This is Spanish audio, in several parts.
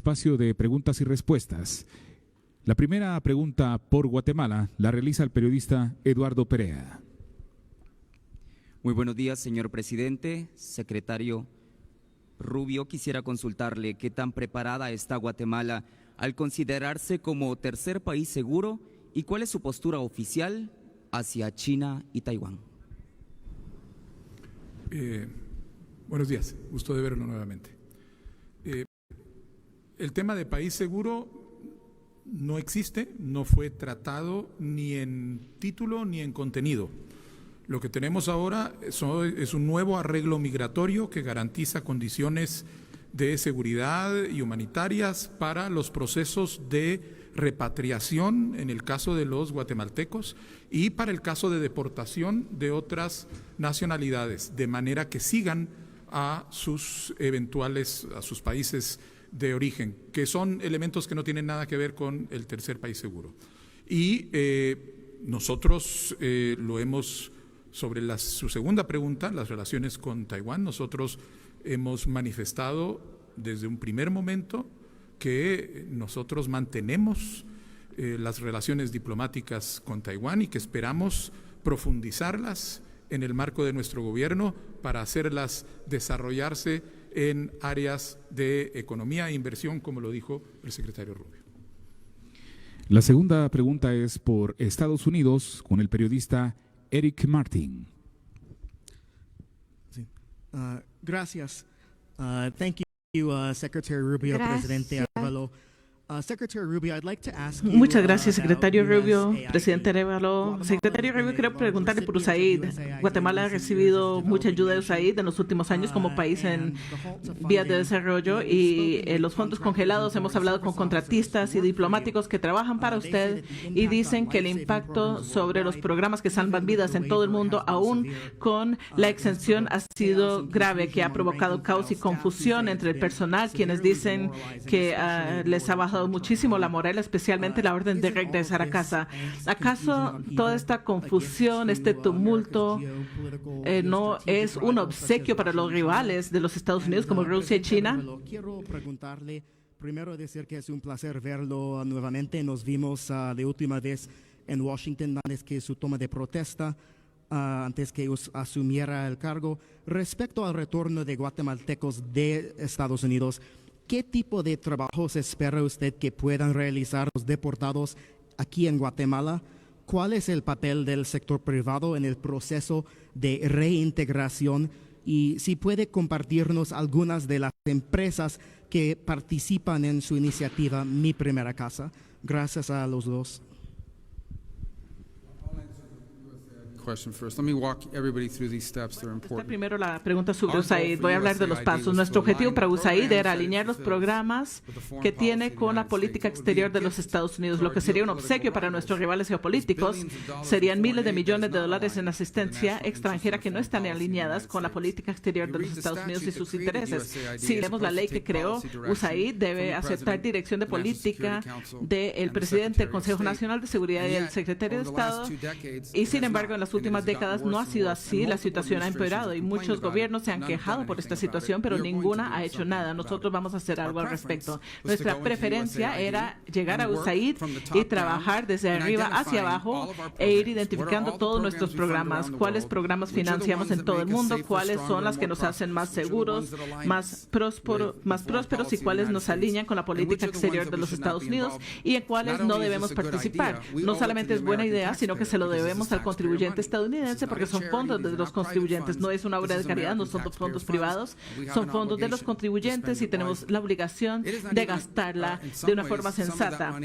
espacio de preguntas y respuestas. La primera pregunta por Guatemala la realiza el periodista Eduardo Perea. Muy buenos días, señor presidente. Secretario Rubio, quisiera consultarle qué tan preparada está Guatemala al considerarse como tercer país seguro y cuál es su postura oficial hacia China y Taiwán. Buenos días, gusto de verlo nuevamente. El tema de país seguro no existe, no fue tratado ni en título ni en contenido. Lo que tenemos ahora es un nuevo arreglo migratorio que garantiza condiciones de seguridad y humanitarias para los procesos de repatriación en el caso de los guatemaltecos y para el caso de deportación de otras nacionalidades, de manera que sigan a sus países de origen, que son elementos que no tienen nada que ver con el tercer país seguro. Y nosotros lo hemos, sobre su segunda pregunta, las relaciones con Taiwán, nosotros hemos manifestado desde un primer momento que nosotros mantenemos las relaciones diplomáticas con Taiwán y que esperamos profundizarlas en el marco de nuestro gobierno para hacerlas desarrollarse en áreas de economía e inversión, como lo dijo el secretario Rubio. La segunda pregunta es por Estados Unidos con el periodista Eric Martin. Sí. Gracias. Thank you, Secretary Rubio, Presidente Arevalo. Secretary Rubio, I'd like to ask you, muchas gracias, secretario Rubio, presidente Arevalo. Secretario Rubio, quiero preguntarle por USAID. Guatemala ha recibido mucha ayuda de USAID en los últimos años como país en vías de desarrollo y los fondos congelados. Hemos hablado con contratistas y diplomáticos que trabajan para usted y dicen que el impacto sobre los programas que salvan vidas en todo el mundo, aún con la exención, ha sido grave, que ha provocado caos y confusión entre el personal, quienes dicen que les ha bajado muchísimo la moral, especialmente la orden de regresar a casa. ¿Acaso toda esta confusión, este tumulto, no es un obsequio para los rivales de los Estados Unidos como Rusia y China? Quiero preguntarle, primero decir que es un placer verlo nuevamente. Nos vimos la última vez en Washington antes que su toma de protesta, antes que asumiera el cargo. Respecto al retorno de guatemaltecos de Estados Unidos, ¿qué tipo de trabajos espera usted que puedan realizar los deportados aquí en Guatemala? ¿Cuál es el papel del sector privado en el proceso de reintegración? Y si puede compartirnos algunas de las empresas que participan en su iniciativa Mi Primera Casa. Gracias a los dos. Primero la pregunta sobre USAID. Voy a hablar de los pasos. Nuestro objetivo para USAID era alinear los programas que tiene con la política exterior de los Estados Unidos. Lo que sería un obsequio para nuestros rivales geopolíticos serían miles de millones de dólares en asistencia extranjera que no están alineadas con la política exterior de los Estados Unidos y sus intereses. Si vemos la ley que creó USAID, debe aceptar dirección de política del presidente del Consejo Nacional de Seguridad y el secretario de Estado. Y sin embargo, en las últimas décadas no ha sido así. La situación ha empeorado y muchos gobiernos se han quejado por esta situación, pero ninguna ha hecho nada. Nosotros vamos a hacer algo al respecto. Nuestra preferencia era llegar a USAID y trabajar desde arriba hacia abajo e ir identificando todos nuestros programas, cuáles programas financiamos en todo el mundo, cuáles son las que nos hacen más seguros, más prósperos y cuáles nos alinean con la política exterior de los Estados Unidos y en cuáles no debemos participar. No solamente es buena idea, sino que se lo debemos al contribuyente estadounidense porque son fondos de los contribuyentes, no es una obra de caridad, no son fondos privados, son fondos de los contribuyentes y tenemos la obligación de gastarla de una forma sensata.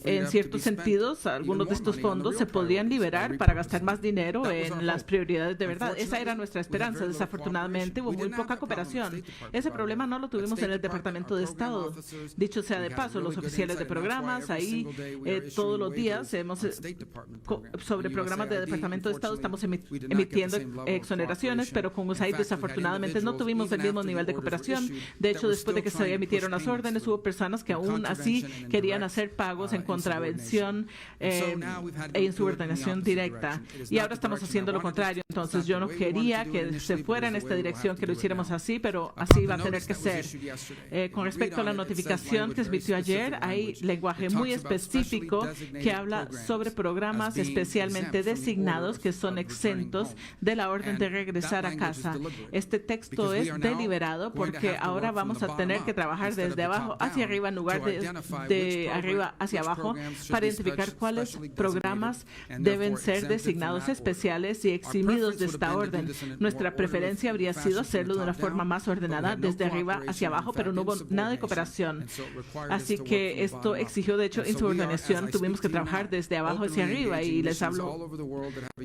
En ciertos sentidos, algunos de estos fondos se podrían liberar para gastar más dinero en las prioridades de verdad. Esa era nuestra esperanza. Desafortunadamente hubo muy poca cooperación. Ese problema no lo tuvimos en el Departamento de Estado. Dicho sea de paso, los oficiales de programas, ahí todos los días hemos sobre programas de Departamento de Estado lado estamos emitiendo exoneraciones, pero con USAID desafortunadamente no tuvimos el mismo nivel de cooperación. De hecho, después de que se emitieron las órdenes, hubo personas que aún así querían hacer pagos en contravención e insubordinación directa. Y ahora estamos haciendo lo contrario. Entonces, yo no quería que se fuera en esta dirección, que lo hiciéramos así, pero así va a tener que ser. Con respecto a la notificación que se emitió ayer, hay lenguaje muy específico que habla sobre programas especialmente designados que son exentos de la orden de regresar a casa. Este texto es deliberado porque ahora vamos a tener que trabajar desde abajo hacia arriba en lugar de arriba hacia abajo para identificar cuáles programas deben ser designados especiales y eximidos de esta orden. Nuestra preferencia habría sido hacerlo de una forma más ordenada desde arriba hacia abajo, pero no hubo nada de cooperación. Así que esto exigió, de hecho, insubordinación. Tuvimos que trabajar desde abajo hacia arriba y les hablo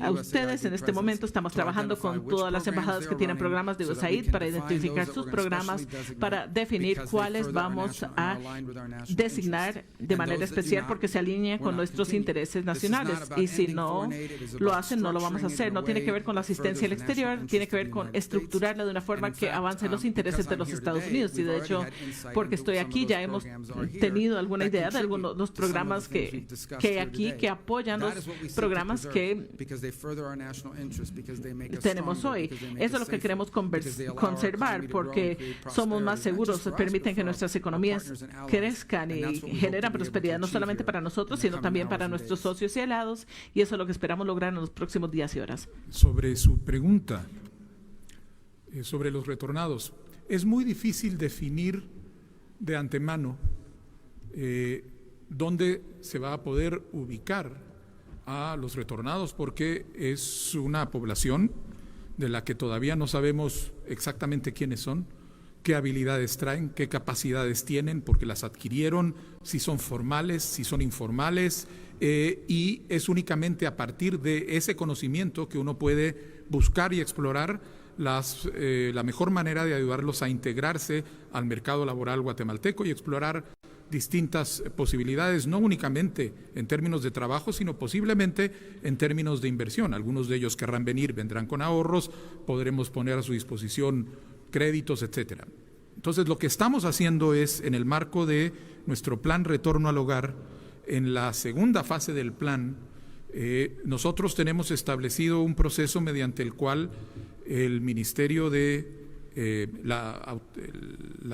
a ustedes. En este momento estamos trabajando con todas las embajadas que tienen programas de USAID para identificar sus programas, para definir cuáles vamos a designar de manera especial porque se alinea con nuestros intereses nacionales. Y si no lo hacen, no lo vamos a hacer. No tiene que ver con la asistencia al exterior, tiene que ver con estructurarla de una forma que avance los intereses de los Estados Unidos. Y de hecho, porque estoy aquí, ya hemos tenido alguna idea de algunos de los programas que hay aquí que apoyan los programas que tenemos hoy. Eso es lo que queremos conservar porque somos más seguros, permiten que nuestras economías crezcan y generan prosperidad no solamente para nosotros, sino también para nuestros socios y aliados, y eso es lo que esperamos lograr en los próximos días y horas. Sobre su pregunta sobre los retornados, es muy difícil definir de antemano dónde se va a poder ubicar a los retornados porque es una población de la que todavía no sabemos exactamente quiénes son, qué habilidades traen, qué capacidades tienen, porque las adquirieron, si son formales, si son informales, y es únicamente a partir de ese conocimiento que uno puede buscar y explorar la mejor manera de ayudarlos a integrarse al mercado laboral guatemalteco y explorar distintas posibilidades, no únicamente en términos de trabajo, sino posiblemente en términos de inversión. Algunos de ellos querrán venir, vendrán con ahorros, podremos poner a su disposición créditos, etcétera. Entonces, lo que estamos haciendo es, en el marco de nuestro plan Retorno al Hogar, en la segunda fase del plan, nosotros tenemos establecido un proceso mediante el cual el Ministerio de la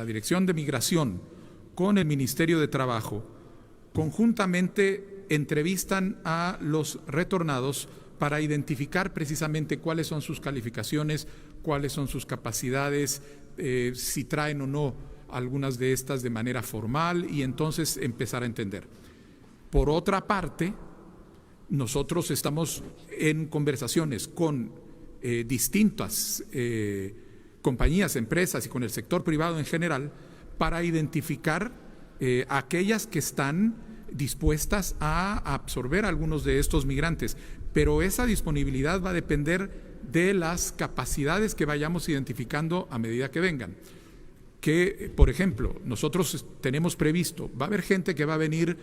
Dirección de Migración con el Ministerio de Trabajo conjuntamente entrevistan a los retornados para identificar precisamente cuáles son sus calificaciones, cuáles son sus capacidades, si traen o no algunas de estas de manera formal y entonces empezar a entender. Por otra parte, nosotros estamos en conversaciones con distintas compañías, empresas y con el sector privado en general para identificar aquellas que están dispuestas a absorber a algunos de estos migrantes, pero esa disponibilidad va a depender de las capacidades que vayamos identificando a medida que vengan. Que, por ejemplo, nosotros tenemos previsto, va a haber gente que va a venir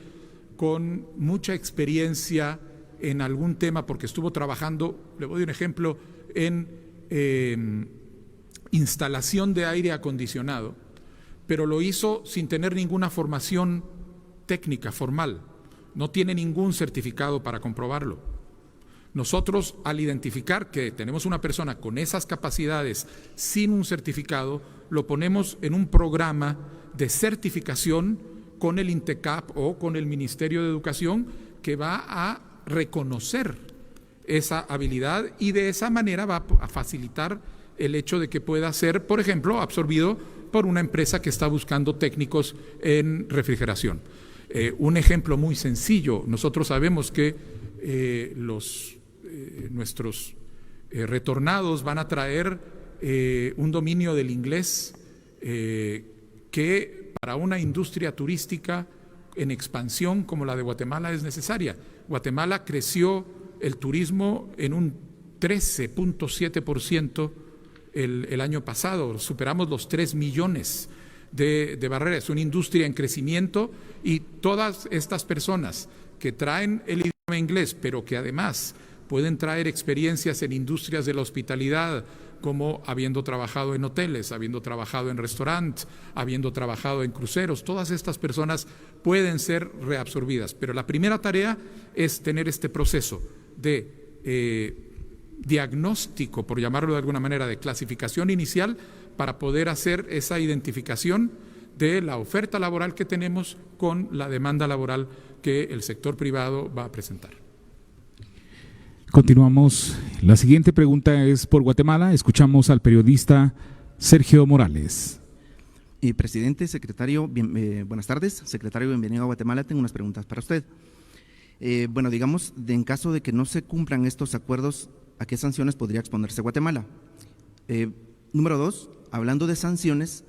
con mucha experiencia en algún tema porque estuvo trabajando, le voy a dar un ejemplo, en instalación de aire acondicionado, pero lo hizo sin tener ninguna formación técnica formal, no tiene ningún certificado para comprobarlo. Nosotros, al identificar que tenemos una persona con esas capacidades sin un certificado, lo ponemos en un programa de certificación con el INTECAP o con el Ministerio de Educación que va a reconocer esa habilidad y de esa manera va a facilitar el hecho de que pueda ser, por ejemplo, absorbido por una empresa que está buscando técnicos en refrigeración. Un ejemplo muy sencillo, nosotros sabemos que nuestros retornados van a traer un dominio del inglés que para una industria turística en expansión como la de Guatemala es necesaria. Guatemala creció el turismo en un 13.7% el año pasado, superamos los 3 millones de barreras, una industria en crecimiento y todas estas personas que traen el idioma inglés, pero que además pueden traer experiencias en industrias de la hospitalidad, como habiendo trabajado en hoteles, habiendo trabajado en restaurantes, habiendo trabajado en cruceros. Todas estas personas pueden ser reabsorbidas, pero la primera tarea es tener este proceso de diagnóstico, por llamarlo de alguna manera, de clasificación inicial, para poder hacer esa identificación de la oferta laboral que tenemos con la demanda laboral que el sector privado va a presentar. Continuamos. La siguiente pregunta es por Guatemala. Escuchamos al periodista Sergio Morales. Presidente, secretario, buenas tardes. Secretario, bienvenido a Guatemala. Tengo unas preguntas para usted. Bueno, digamos, en caso de que no se cumplan estos acuerdos, ¿a qué sanciones podría exponerse Guatemala? Número 2, hablando de sanciones,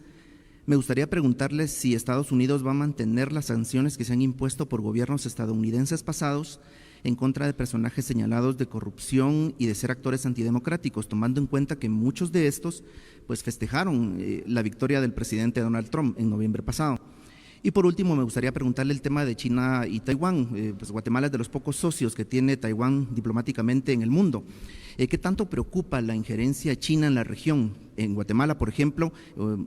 me gustaría preguntarle si Estados Unidos va a mantener las sanciones que se han impuesto por gobiernos estadounidenses pasados en contra de personajes señalados de corrupción y de ser actores antidemocráticos, tomando en cuenta que muchos de estos pues festejaron la victoria del presidente Donald Trump en noviembre pasado. Y por último, me gustaría preguntarle el tema de China y Taiwán. Pues Guatemala es de los pocos socios que tiene Taiwán diplomáticamente en el mundo. ¿Qué tanto preocupa la injerencia china en la región? En Guatemala, por ejemplo,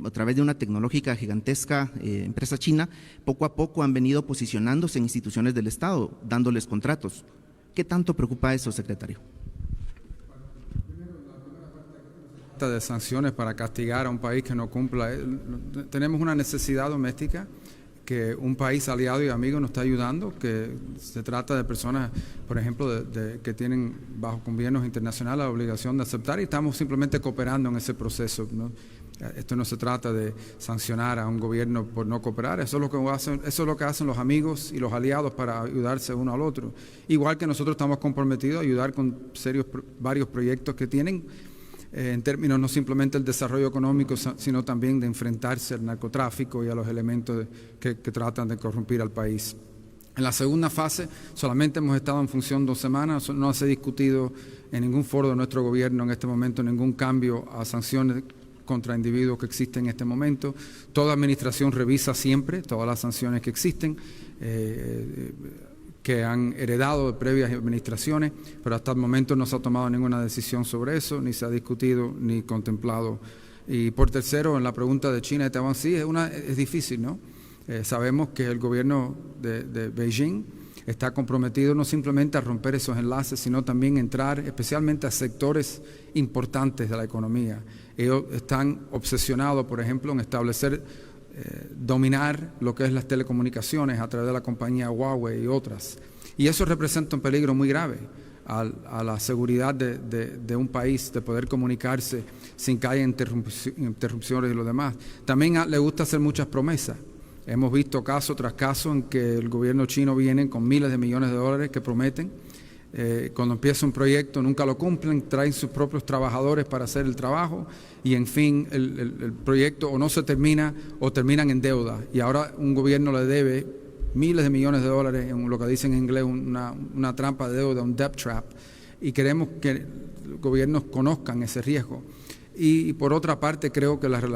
a través de una tecnológica gigantesca empresa china, poco a poco han venido posicionándose en instituciones del Estado, dándoles contratos. ¿Qué tanto preocupa eso, secretario? De sanciones para castigar a un país que no cumpla. Tenemos una necesidad doméstica que un país aliado y amigo nos está ayudando, que se trata de personas, por ejemplo, que tienen bajo gobiernos internacionales la obligación de aceptar, y estamos simplemente cooperando en ese proceso, ¿no? Esto no se trata de sancionar a un gobierno por no cooperar, eso es lo que hacen los amigos y los aliados para ayudarse uno al otro. Igual que nosotros estamos comprometidos a ayudar con varios proyectos que tienen en términos no simplemente del desarrollo económico, sino también de enfrentarse al narcotráfico y a los elementos que tratan de corrompir al país. En la segunda fase solamente hemos estado en función 2 semanas, no se ha discutido en ningún foro de nuestro gobierno en este momento ningún cambio a sanciones contra individuos que existen en este momento. Toda administración revisa siempre todas las sanciones que existen, que han heredado de previas administraciones, pero hasta el momento no se ha tomado ninguna decisión sobre eso, ni se ha discutido ni contemplado. Y por tercero, en la pregunta de China y Taiwán, sí, es difícil, ¿no? Sabemos que el gobierno de Beijing está comprometido no simplemente a romper esos enlaces, sino también entrar especialmente a sectores importantes de la economía. Ellos están obsesionados, por ejemplo, en establecer dominar lo que es las telecomunicaciones a través de la compañía Huawei y otras. Y eso representa un peligro muy grave a la seguridad de un país, de poder comunicarse sin que haya interrupciones y lo demás. También le gusta hacer muchas promesas. Hemos visto caso tras caso en que el gobierno chino viene con miles de millones de dólares que prometen. Cuando empieza un proyecto nunca lo cumplen, traen sus propios trabajadores para hacer el trabajo y en fin el proyecto o no se termina o terminan en deuda, y ahora un gobierno le debe miles de millones de dólares en lo que dicen en inglés una trampa de deuda, un debt trap, y queremos que los gobiernos conozcan ese riesgo. Y por otra parte creo que las relaciones